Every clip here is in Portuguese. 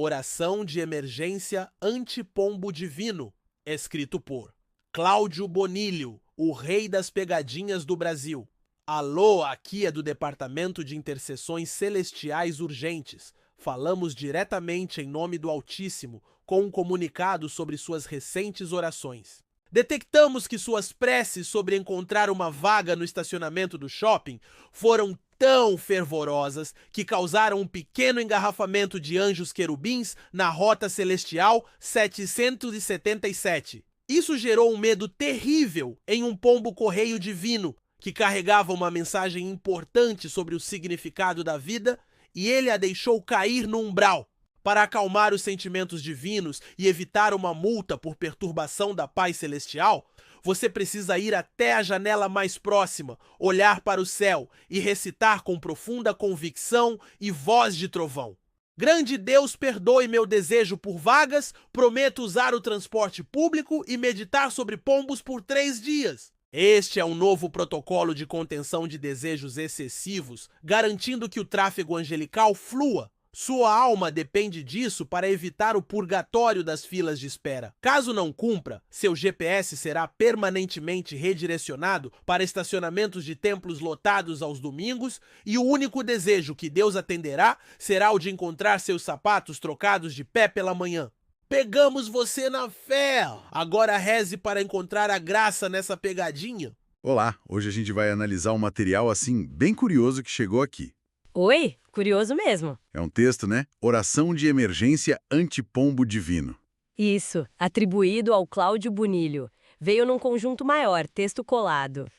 Oração de Emergência Antipombo Divino, escrito por Cláudio Bonilho, o rei das pegadinhas do Brasil. Alô, aqui é do Departamento de Intercessões Celestiais Urgentes. Falamos diretamente em nome do Altíssimo, com um comunicado sobre suas recentes orações. Detectamos que suas preces sobre encontrar uma vaga no estacionamento do shopping foram tão fervorosas que causaram um pequeno engarrafamento de anjos querubins na Rota Celestial 777. Isso gerou um medo terrível em um pombo-correio divino, que carregava uma mensagem importante sobre o significado da vida, e ele a deixou cair no umbral. Para acalmar os sentimentos divinos e evitar uma multa por perturbação da paz celestial, você precisa ir até a janela mais próxima, olhar para o céu e recitar com profunda convicção e voz de trovão. Grande Deus, perdoe meu desejo por vagas, prometo usar o transporte público e meditar sobre pombos por 3 dias. Este é um novo protocolo de contenção de desejos excessivos, garantindo que o tráfego angelical flua. Sua alma depende disso para evitar o purgatório das filas de espera. Caso não cumpra, seu GPS será permanentemente redirecionado para estacionamentos de templos lotados aos domingos e o único desejo que Deus atenderá será o de encontrar seus sapatos trocados de pé pela manhã. Pegamos você na fé! Agora reze para encontrar a graça nessa pegadinha. Olá, hoje a gente vai analisar um material assim bem curioso que chegou aqui. Oi, curioso mesmo. É um texto, né? Oração de Emergência Antipombo Divino. Isso, atribuído ao Cláudio Bonilho. Veio num conjunto maior, texto colado.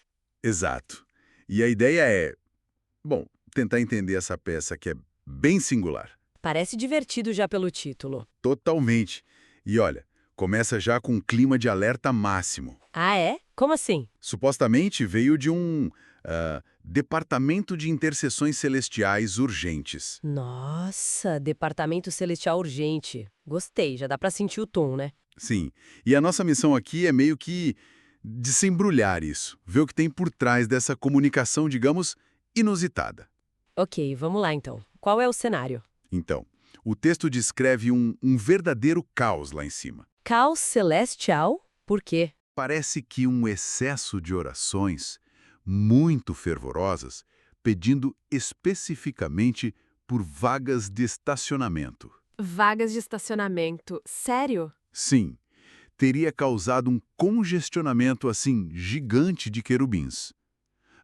Exato. E a ideia é, tentar entender essa peça que é bem singular. Parece divertido já pelo título. Totalmente. E olha, começa já com um clima de alerta máximo. Ah, é? Como assim? Supostamente veio de um Departamento de Intercessões Celestiais Urgentes. Nossa, Departamento Celestial Urgente. Gostei, já dá pra sentir o tom, né? Sim. E a nossa missão aqui é meio que desembrulhar isso, ver o que tem por trás dessa comunicação, digamos, inusitada. Ok, vamos lá então. Qual é o cenário? Então, o texto descreve um verdadeiro caos lá em cima. Caos celestial? Por quê? Parece que um excesso de orações muito fervorosas, pedindo especificamente por vagas de estacionamento. Vagas de estacionamento. Sério? Sim, teria causado um congestionamento assim gigante de querubins.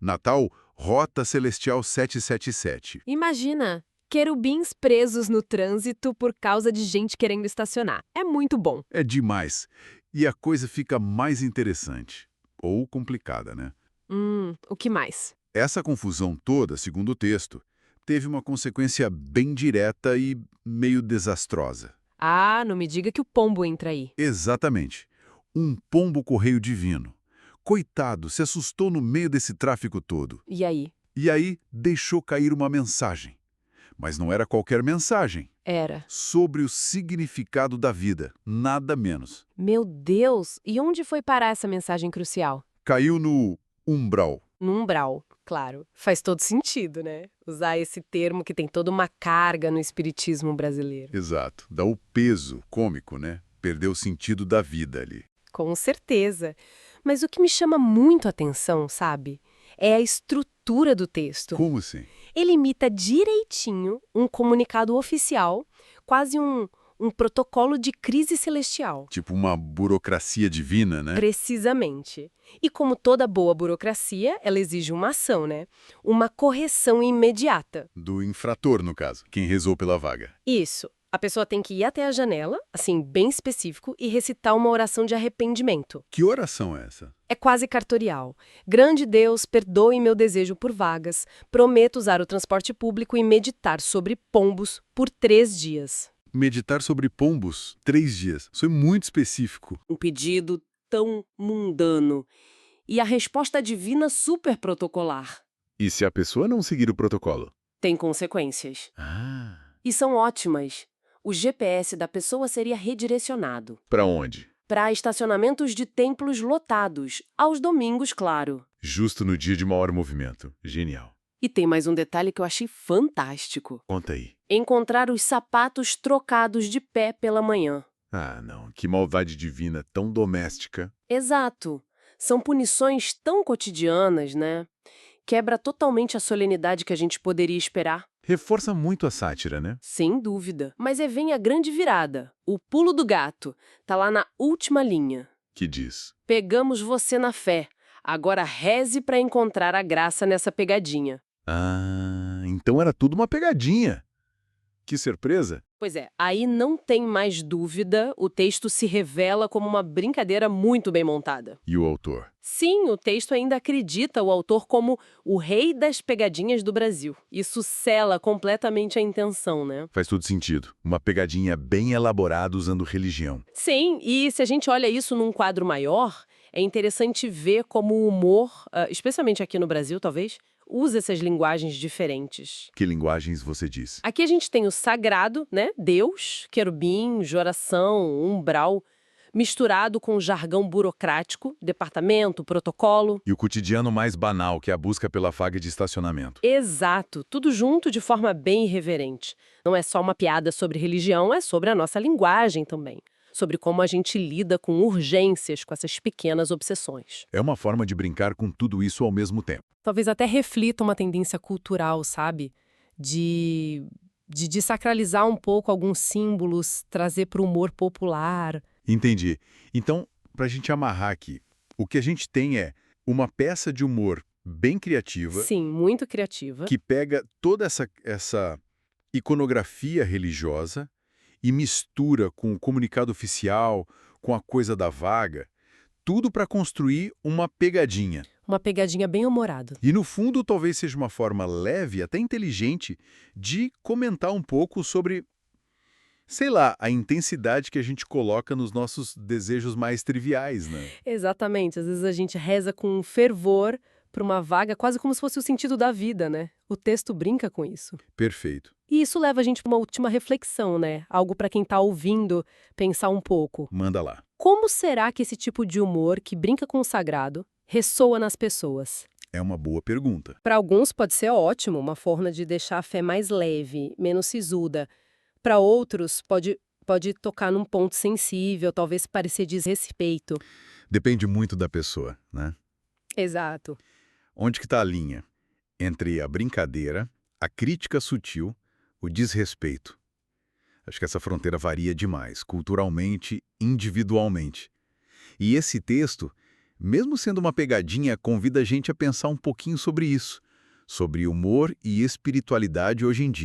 Na tal Rota Celestial 777. Imagina, querubins presos no trânsito por causa de gente querendo estacionar. É muito bom. É demais. E a coisa fica mais interessante. Ou complicada, né? O que mais? Essa confusão toda, segundo o texto, teve uma consequência bem direta e meio desastrosa. Ah, não me diga que o pombo entra aí. Exatamente. Um pombo-correio divino. Coitado, se assustou no meio desse tráfico todo. E aí? E aí deixou cair uma mensagem. Mas não era qualquer mensagem. Era. Sobre o significado da vida, nada menos. Meu Deus, e onde foi parar essa mensagem crucial? Caiu no umbral. No umbral, claro. Faz todo sentido, né? Usar esse termo que tem toda uma carga no espiritismo brasileiro. Exato. Dá o peso cômico, né? Perdeu o sentido da vida ali. Com certeza. Mas o que me chama muito a atenção, sabe? É a estrutura do texto. Como assim? Ele imita direitinho um comunicado oficial, quase um protocolo de crise celestial. Tipo uma burocracia divina, né? Precisamente. E como toda boa burocracia, ela exige uma ação, né? Uma correção imediata. Do infrator, no caso, quem rezou pela vaga. Isso. A pessoa tem que ir até a janela, assim, bem específico, e recitar uma oração de arrependimento. Que oração é essa? É quase cartorial. Grande Deus, perdoe meu desejo por vagas. Prometo usar o transporte público e meditar sobre pombos por 3 dias. Meditar sobre pombos, 3 dias. Isso é muito específico. Um pedido tão mundano. E a resposta divina super protocolar. E se a pessoa não seguir o protocolo? Tem consequências. Ah. E são ótimas. O GPS da pessoa seria redirecionado. Para onde? Para estacionamentos de templos lotados, aos domingos, claro. Justo no dia de maior movimento. Genial. E tem mais um detalhe que eu achei fantástico. Conta aí. Encontrar os sapatos trocados de pé pela manhã. Ah, não. Que maldade divina, tão doméstica. Exato. São punições tão cotidianas, né? Quebra totalmente a solenidade que a gente poderia esperar. Reforça muito a sátira, né? Sem dúvida. Mas aí vem a grande virada. O pulo do gato. Tá lá na última linha. Que diz. Pegamos você na fé. Agora reze para encontrar a graça nessa pegadinha. Ah, então era tudo uma pegadinha. Que surpresa. Pois é, aí não tem mais dúvida, o texto se revela como uma brincadeira muito bem montada. E o autor? Sim, o texto ainda acredita o autor como o rei das pegadinhas do Brasil. Isso sela completamente a intenção, né? Faz todo sentido. Uma pegadinha bem elaborada usando religião. Sim, e se a gente olha isso num quadro maior, é interessante ver como o humor, especialmente aqui no Brasil, talvez, usa essas linguagens diferentes. Que linguagens você diz? Aqui a gente tem o sagrado, né? Deus, querubim, oração, umbral, misturado com o jargão burocrático, departamento, protocolo. E o cotidiano mais banal, que é a busca pela vaga de estacionamento. Exato, tudo junto de forma bem irreverente. Não é só uma piada sobre religião, é sobre a nossa linguagem também. Sobre como a gente lida com urgências, com essas pequenas obsessões. É uma forma de brincar com tudo isso ao mesmo tempo. Talvez até reflita uma tendência cultural, sabe? De desacralizar um pouco alguns símbolos, trazer para o humor popular. Entendi. Então, para a gente amarrar aqui, o que a gente tem é uma peça de humor bem criativa, Sim, muito criativa. que pega toda essa iconografia religiosa e mistura com o comunicado oficial, com a coisa da vaga, tudo para construir uma pegadinha. Uma pegadinha bem humorada. E, no fundo, talvez seja uma forma leve, até inteligente, de comentar um pouco sobre, sei lá, a intensidade que a gente coloca nos nossos desejos mais triviais, né? Exatamente. Às vezes a gente reza com fervor para uma vaga, quase como se fosse o sentido da vida, né? O texto brinca com isso. Perfeito. E isso leva a gente para uma última reflexão, né? Algo para quem está ouvindo pensar um pouco. Manda lá. Como será que esse tipo de humor que brinca com o sagrado ressoa nas pessoas? É uma boa pergunta. Para alguns pode ser ótimo, uma forma de deixar a fé mais leve, menos sisuda. Para outros pode tocar num ponto sensível, talvez parecer desrespeito. Depende muito da pessoa, né? Exato. Onde que está a linha? Entre a brincadeira, a crítica sutil, o desrespeito. Acho que essa fronteira varia demais, culturalmente, individualmente. E esse texto, mesmo sendo uma pegadinha, convida a gente a pensar um pouquinho sobre isso, sobre humor e espiritualidade hoje em dia.